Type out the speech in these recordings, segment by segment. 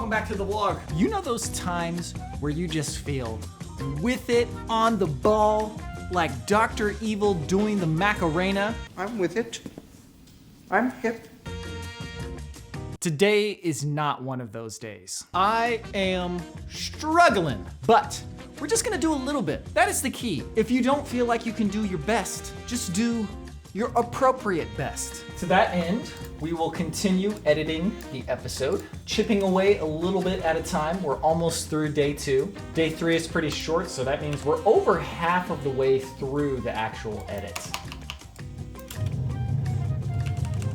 welcome back to the vlog. You know those times where you just feel with it, on the ball, like Dr. Evil doing the Macarena? I'm with it. I'm hip. Today is not one of those days. I am struggling, but we're just gonna do a little bit. That is the key. If you don't feel like you can do your best, just do your appropriate best. To that end, we will continue editing the episode, chipping away a little bit at a time. We're almost through day 2. Day 3 is pretty short, so that means we're over half of the way through the actual edit.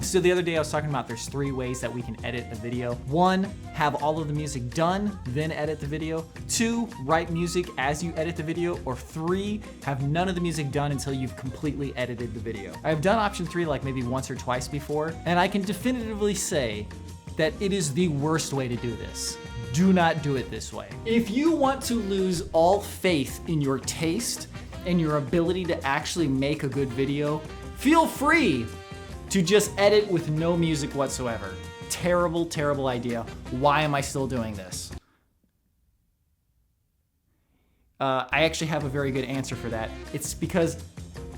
So the other day I was talking about there's 3 ways that we can edit a video. 1, have all of the music done, then edit the video. 2, write music as you edit the video. Or 3, have none of the music done until you've completely edited the video. I've done option 3 like maybe once or twice before, and I can definitively say that it is the worst way to do this. Do not do it this way. If you want to lose all faith in your taste and your ability to actually make a good video, feel free to just edit with no music whatsoever. Terrible, terrible idea. Why am I still doing this? I actually have a very good answer for that. It's because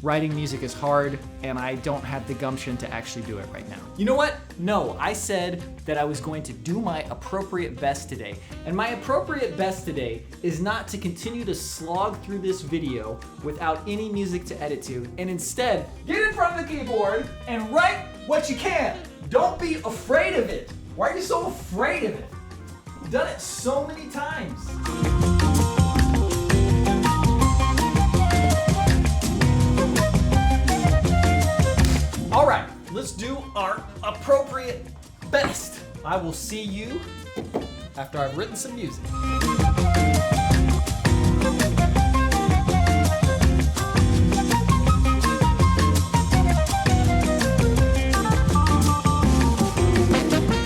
writing music is hard and I don't have the gumption to actually do it right now. You know what? No, I said that I was going to do my appropriate best today. And my appropriate best today is not to continue to slog through this video without any music to edit to, and instead, get in front of the keyboard and write what you can. Don't be afraid of it. Why are you so afraid of it? You've done it so many times. All right, let's do our appropriate best. I will see you after I've written some music.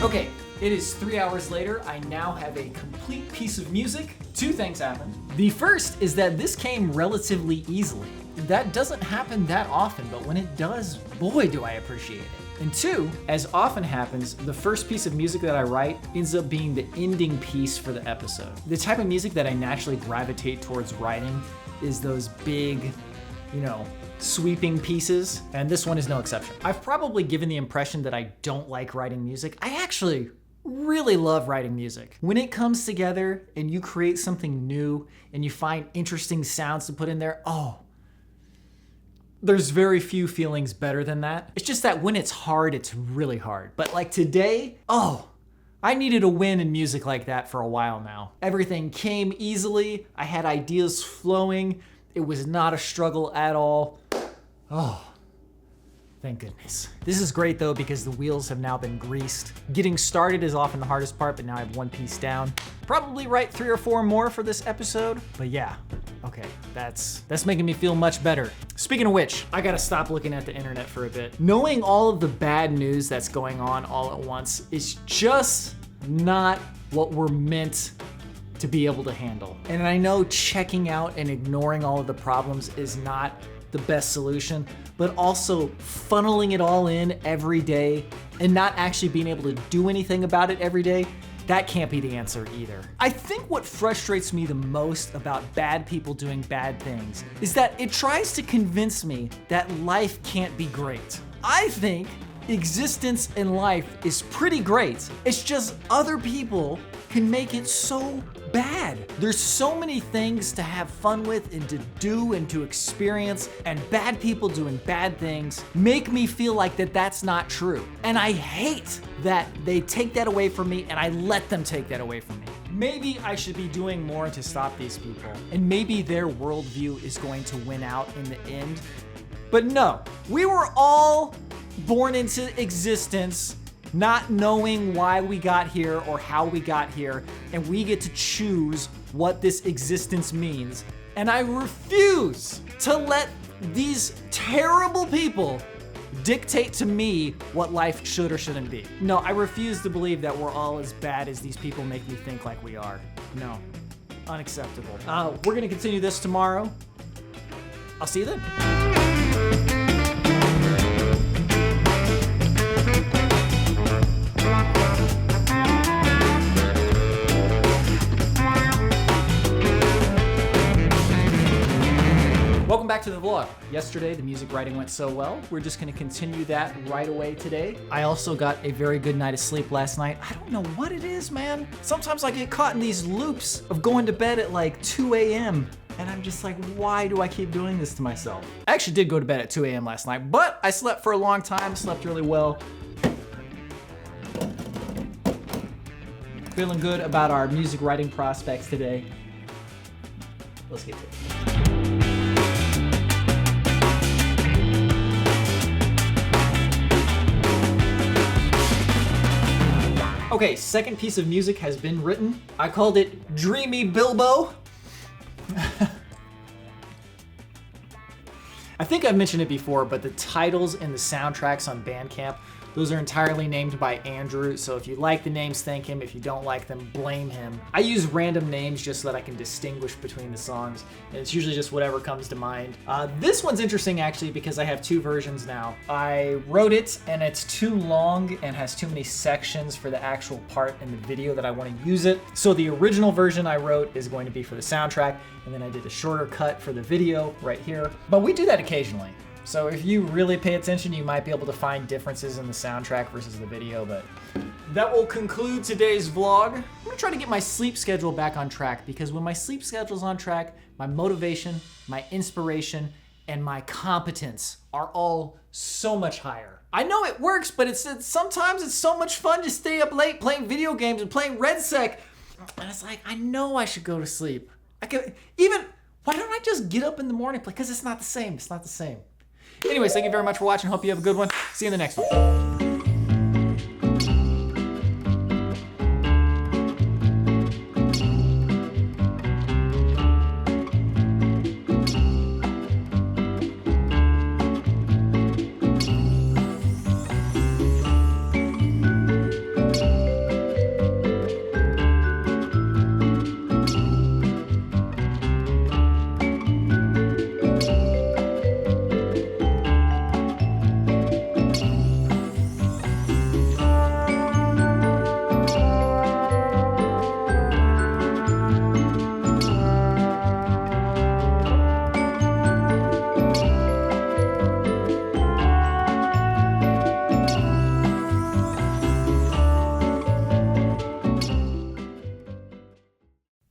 Okay, it is 3 hours later. I now have a complete piece of music. 2 things happened. The first is that this came relatively easily. That doesn't happen that often, but when it does, boy, do I appreciate it. And 2, as often happens, the first piece of music that I write ends up being the ending piece for the episode. The type of music that I naturally gravitate towards writing is those big, sweeping pieces, and this one is no exception. I've probably given the impression that I don't like writing music. I actually really love writing music. When it comes together and you create something new and you find interesting sounds to put in there, there's very few feelings better than that. It's just that when it's hard, it's really hard. But like today, I needed a win in music like that for a while now. Everything came easily. I had ideas flowing. It was not a struggle at all. Thank goodness. This is great though because the wheels have now been greased. Getting started is often the hardest part, but now I have 1 piece down. Probably write 3 or 4 more for this episode, but yeah. Okay, that's making me feel much better. Speaking of which, I gotta stop looking at the internet for a bit. Knowing all of the bad news that's going on all at once is just not what we're meant to be able to handle. And I know checking out and ignoring all of the problems is not the best solution, but also funneling it all in every day and not actually being able to do anything about it every day, that can't be the answer either. I think what frustrates me the most about bad people doing bad things is that it tries to convince me that life can't be great. I think existence in life is pretty great. It's just other people can make it so bad. There's so many things to have fun with and to do and to experience, and bad people doing bad things make me feel like that's not true. And I hate that they take that away from me and I let them take that away from me. Maybe I should be doing more to stop these people, and maybe their worldview is going to win out in the end. But no, we were all born into existence not knowing why we got here or how we got here, and we get to choose what this existence means. And I refuse to let these terrible people dictate to me what life should or shouldn't be. No, I refuse to believe that we're all as bad as these people make me think like we are. No, unacceptable. We're gonna continue this tomorrow. I'll see you then. vlog. Yesterday, the music writing went so well. We're just gonna continue that right away today. I also got a very good night of sleep last night. I don't know what it is, man. Sometimes I get caught in these loops of going to bed at like 2 a.m. And I'm just like, why do I keep doing this to myself? I actually did go to bed at 2 a.m. last night, but I slept for a long time, slept really well. Feeling good about our music writing prospects today. Let's get to it. Okay, second piece of music has been written. I called it Dreamy Bilbo. I think I've mentioned it before, but the titles and the soundtracks on Bandcamp, those are entirely named by Andrew, so if you like the names, thank him. If you don't like them, blame him. I use random names just so that I can distinguish between the songs, and it's usually just whatever comes to mind. This one's interesting actually because I have two versions now. I wrote it and it's too long and has too many sections for the actual part in the video that I want to use it. So the original version I wrote is going to be for the soundtrack, and then I did a shorter cut for the video right here. But we do that occasionally. So if you really pay attention, you might be able to find differences in the soundtrack versus the video, but that will conclude today's vlog. I'm gonna try to get my sleep schedule back on track, because when my sleep schedule's on track, my motivation, my inspiration, and my competence are all so much higher. I know it works, but sometimes it's so much fun to stay up late playing video games and playing RedSec. And it's like, I know I should go to sleep. Why don't I just get up in the morning? Because it's not the same, it's not the same. Anyways, thank you very much for watching. Hope you have a good one. See you in the next one.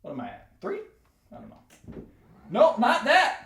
What am I at? 3? I don't know. Nope, not that.